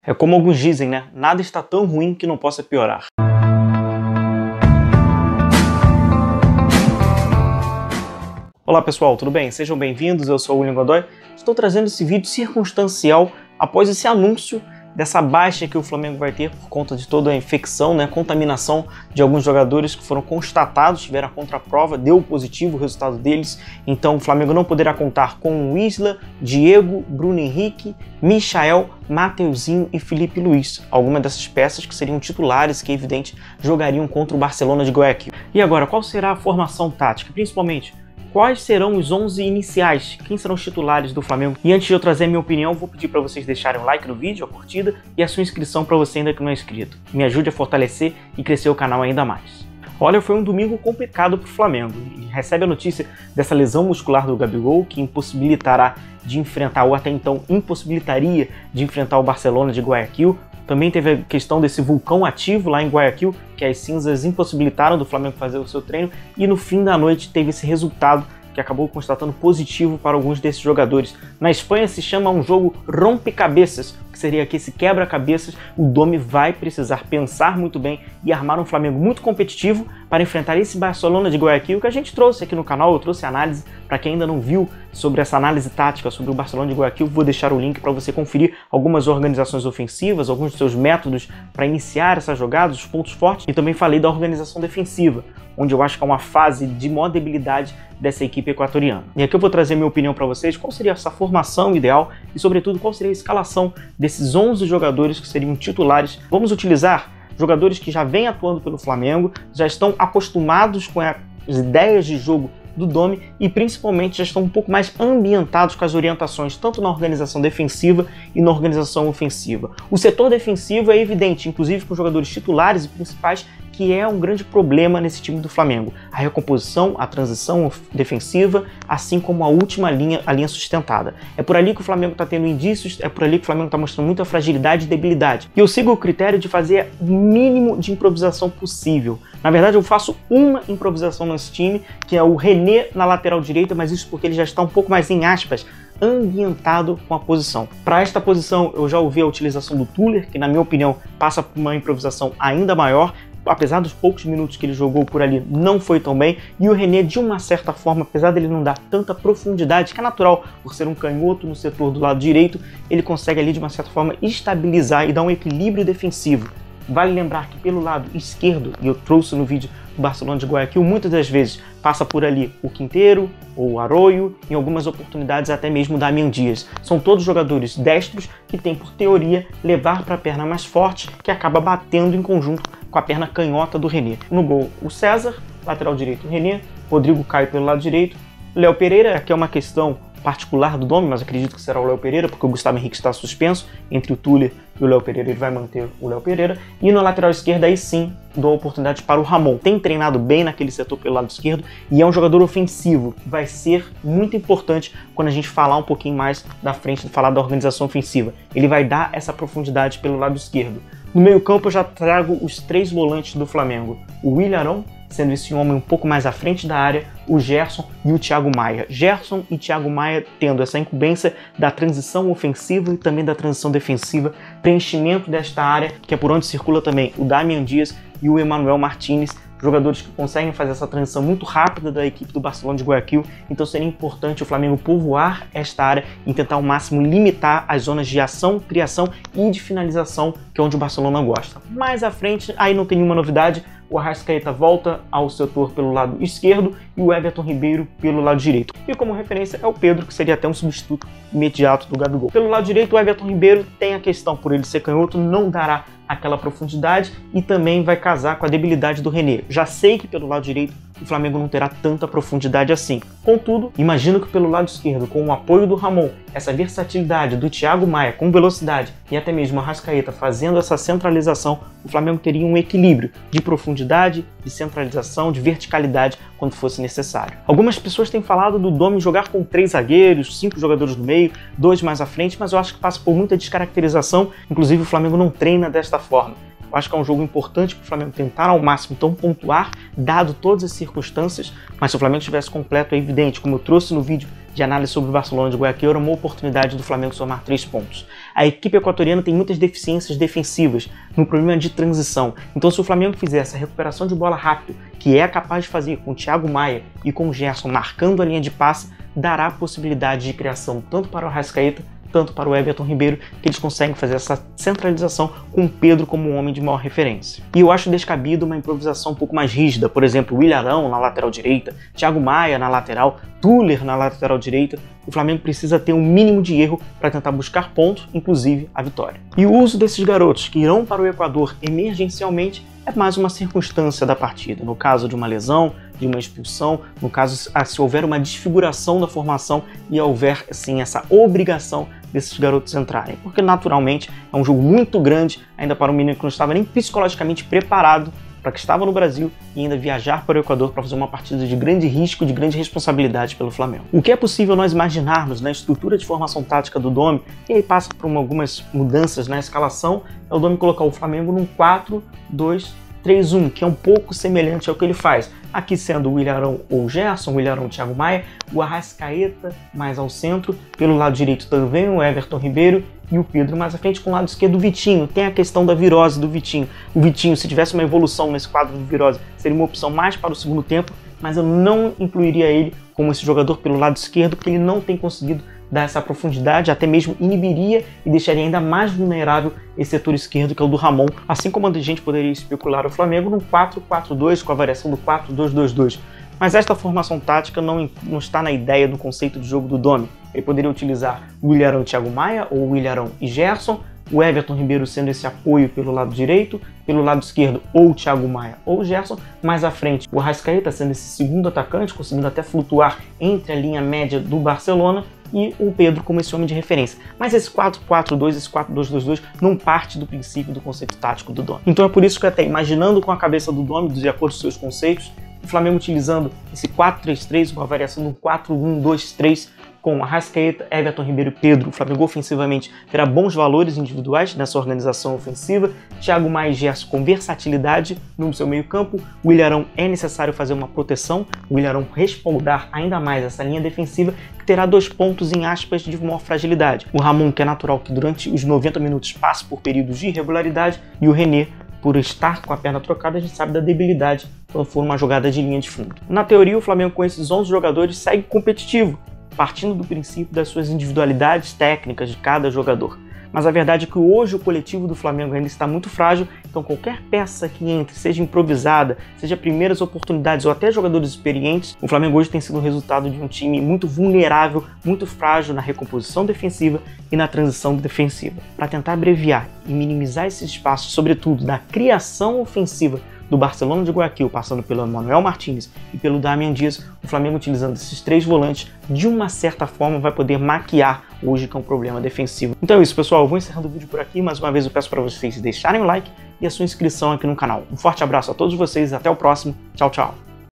É como alguns dizem, né? Nada está tão ruim que não possa piorar. Olá pessoal, tudo bem? Sejam bem-vindos, eu sou o William Godoy. Estou trazendo esse vídeo circunstancial após esse anúncio dessa baixa que o Flamengo vai ter por conta de toda a infecção, né, contaminação de alguns jogadores que foram constatados, tiveram a contraprova, deu positivo o resultado deles, então o Flamengo não poderá contar com o Isla, Diego, Bruno Henrique, Michael, Mateuzinho e Felipe Luiz, algumas dessas peças que seriam titulares que, é evidente, jogariam contra o Barcelona de Guayaquil. E agora, qual será a formação tática? Principalmente, quais serão os 11 iniciais? Quem serão os titulares do Flamengo? E antes de eu trazer a minha opinião, vou pedir para vocês deixarem o like no vídeo, a curtida e a sua inscrição para você ainda que não é inscrito. Me ajude a fortalecer e crescer o canal ainda mais. Olha, foi um domingo complicado para o Flamengo. Ele recebe a notícia dessa lesão muscular do Gabigol, que impossibilitará de enfrentar, ou até então impossibilitaria de enfrentar o Barcelona de Guayaquil. Também teve a questão desse vulcão ativo lá em Guayaquil, que as cinzas impossibilitaram do Flamengo fazer o seu treino, e no fim da noite teve esse resultado que acabou constatando positivo para alguns desses jogadores. Na Espanha se chama um jogo rompe-cabeças, que seria que esse quebra-cabeças, o Domi vai precisar pensar muito bem e armar um Flamengo muito competitivo para enfrentar esse Barcelona de Guayaquil que a gente trouxe aqui no canal. Eu trouxe análise, para quem ainda não viu sobre essa análise tática sobre o Barcelona de Guayaquil, vou deixar o link para você conferir algumas organizações ofensivas, alguns dos seus métodos para iniciar essas jogadas, os pontos fortes, e também falei da organização defensiva, onde eu acho que é uma fase de maior debilidade dessa equipe equatoriana. E aqui eu vou trazer minha opinião para vocês, qual seria essa formação ideal e, sobretudo, qual seria a escalação desses 11 jogadores que seriam titulares. Vamos utilizar jogadores que já vêm atuando pelo Flamengo, já estão acostumados com as ideias de jogo do Domi e principalmente já estão um pouco mais ambientados com as orientações tanto na organização defensiva e na organização ofensiva. O setor defensivo é evidente, inclusive com jogadores titulares e principais, que é um grande problema nesse time do Flamengo. A recomposição, a transição defensiva, assim como a última linha, a linha sustentada. É por ali que o Flamengo está tendo indícios, é por ali que o Flamengo está mostrando muita fragilidade e debilidade. E eu sigo o critério de fazer o mínimo de improvisação possível. Na verdade, eu faço uma improvisação nesse time, que é o René na lateral direita, mas isso porque ele já está um pouco mais, em aspas, ambientado com a posição. Para esta posição, eu já ouvi a utilização do Tuller, que na minha opinião passa por uma improvisação ainda maior. Apesar dos poucos minutos que ele jogou por ali, não foi tão bem. E o René, de uma certa forma, apesar dele não dar tanta profundidade, que é natural por ser um canhoto no setor do lado direito, ele consegue ali, de uma certa forma, estabilizar e dar um equilíbrio defensivo. Vale lembrar que pelo lado esquerdo, e eu trouxe no vídeo do Barcelona de Guayaquil, muitas das vezes passa por ali o Quinteiro ou o Arroyo, em algumas oportunidades até mesmo o Damian Dias. São todos jogadores destros que têm, por teoria, levar para a perna mais forte, que acaba batendo em conjunto com a perna canhota do René. No gol, o César, lateral direito o René, Rodrigo Caio pelo lado direito, Léo Pereira, que é uma questão particular do Domi, mas acredito que será o Léo Pereira, porque o Gustavo Henrique está suspenso. Entre o Tuller e o Léo Pereira, ele vai manter o Léo Pereira. E na lateral esquerda, aí sim, dou a oportunidade para o Ramon. Tem treinado bem naquele setor pelo lado esquerdo e é um jogador ofensivo. Vai ser muito importante quando a gente falar um pouquinho mais da frente, falar da organização ofensiva. Ele vai dar essa profundidade pelo lado esquerdo. No meio-campo, eu já trago os 3 volantes do Flamengo. O Willian Arão, sendo esse homem um pouco mais à frente da área, o Gerson e o Thiago Maia. Gerson e Thiago Maia tendo essa incumbência da transição ofensiva e também da transição defensiva, preenchimento desta área, que é por onde circula também o Damian Dias e o Emmanuel Martinez, jogadores que conseguem fazer essa transição muito rápida da equipe do Barcelona de Guayaquil. Então seria importante o Flamengo povoar esta área e tentar ao máximo limitar as zonas de ação, criação e de finalização, que é onde o Barcelona gosta. Mais à frente, aí não tem nenhuma novidade, o Arrascaeta volta ao setor pelo lado esquerdo e o Everton Ribeiro pelo lado direito. E como referência é o Pedro, que seria até um substituto imediato do Gabigol. Pelo lado direito, o Everton Ribeiro tem a questão, por ele ser canhoto, não dará aquela profundidade e também vai casar com a debilidade do René. Já sei que pelo lado direito o Flamengo não terá tanta profundidade assim. Contudo, imagino que pelo lado esquerdo, com o apoio do Ramon, essa versatilidade do Thiago Maia com velocidade e até mesmo a Arrascaeta fazendo essa centralização, o Flamengo teria um equilíbrio de profundidade, de centralização, de verticalidade quando fosse necessário. Algumas pessoas têm falado do Domi jogar com 3 zagueiros, 5 jogadores no meio, 2 mais à frente, mas eu acho que passa por muita descaracterização, inclusive o Flamengo não treina desta forma. Eu acho que é um jogo importante para o Flamengo tentar ao máximo então pontuar, dado todas as circunstâncias, mas se o Flamengo estivesse completo, é evidente, como eu trouxe no vídeo de análise sobre o Barcelona de Guayaquil, era uma oportunidade do Flamengo somar 3 pontos. A equipe equatoriana tem muitas deficiências defensivas no problema de transição. Então, se o Flamengo fizer essa recuperação de bola rápida, que é capaz de fazer com o Thiago Maia e com o Gerson marcando a linha de passe, dará possibilidade de criação tanto para o Arrascaeta, tanto para o Everton Ribeiro, que eles conseguem fazer essa centralização com o Pedro como um homem de maior referência. E eu acho descabido uma improvisação um pouco mais rígida, por exemplo, o Ilharão na lateral direita, Thiago Maia na lateral, Tuller na lateral direita. O Flamengo precisa ter um mínimo de erro para tentar buscar pontos, inclusive a vitória. E o uso desses garotos que irão para o Equador emergencialmente é mais uma circunstância da partida. No caso de uma lesão, de uma expulsão, no caso se houver uma desfiguração da formação e houver assim essa obrigação desses garotos entrarem, porque naturalmente é um jogo muito grande ainda para um menino que não estava nem psicologicamente preparado para que estava no Brasil e ainda viajar para o Equador para fazer uma partida de grande risco, de grande responsabilidade pelo Flamengo. O que é possível nós imaginarmos na estrutura de formação tática do Domi, e aí passa por algumas mudanças na escalação, é o Domi colocar o Flamengo num 4-2-3-1, que é um pouco semelhante ao que ele faz. Aqui sendo o Ilharão ou o Gerson, o Ilharão, o Thiago Maia, o Arrascaeta mais ao centro, pelo lado direito também o Everton Ribeiro e o Pedro mais à frente, com o lado esquerdo o Vitinho. Tem a questão da virose do Vitinho. O Vitinho, se tivesse uma evolução nesse quadro de virose, seria uma opção mais para o segundo tempo, mas eu não incluiria ele como esse jogador pelo lado esquerdo, porque ele não tem conseguido dar essa profundidade, até mesmo inibiria e deixaria ainda mais vulnerável esse setor esquerdo, que é o do Ramon, assim como a gente poderia especular o Flamengo num 4-4-2 com a variação do 4-2-2-2. Mas esta formação tática não está na ideia do conceito de jogo do Domi. Ele poderia utilizar o Ilharão e Thiago Maia, ou o Ilharão e Gerson, o Everton Ribeiro sendo esse apoio pelo lado direito, pelo lado esquerdo ou o Thiago Maia ou o Gerson, mais à frente o Arrascaeta sendo esse segundo atacante, conseguindo até flutuar entre a linha média do Barcelona, e o Pedro como esse homem de referência. Mas esse 4-4-2, esse 4-2-2-2 não parte do princípio do conceito tático do Domi. Então é por isso que até imaginando com a cabeça do Domi, de acordo com seus conceitos, o Flamengo utilizando esse 4-3-3, uma variação do 4-1-2-3, com Arrascaeta, Everton Ribeiro e Pedro, o Flamengo ofensivamente terá bons valores individuais nessa organização ofensiva. Thiago Maia e Gerson com versatilidade no seu meio campo. O Ilharão é necessário fazer uma proteção, o Ilharão respaldar ainda mais essa linha defensiva, que terá 2 pontos em aspas de maior fragilidade. O Ramon, que é natural que durante os 90 minutos passe por períodos de irregularidade, e o René, por estar com a perna trocada, a gente sabe da debilidade quando for uma jogada de linha de fundo. Na teoria, o Flamengo com esses 11 jogadores segue competitivo, partindo do princípio das suas individualidades técnicas de cada jogador. Mas a verdade é que hoje o coletivo do Flamengo ainda está muito frágil, então qualquer peça que entre, seja improvisada, seja primeiras oportunidades ou até jogadores experientes, o Flamengo hoje tem sido o resultado de um time muito vulnerável, muito frágil na recomposição defensiva e na transição defensiva. Para tentar abreviar e minimizar esses espaços, sobretudo na criação ofensiva do Barcelona de Guayaquil, passando pelo Manuel Martínez e pelo Damian Dias, o Flamengo utilizando esses 3 volantes, de uma certa forma vai poder maquiar hoje que é um problema defensivo. Então é isso, pessoal, eu vou encerrando o vídeo por aqui. Mais uma vez eu peço para vocês deixarem o like e a sua inscrição aqui no canal. Um forte abraço a todos vocês, até o próximo, tchau, tchau!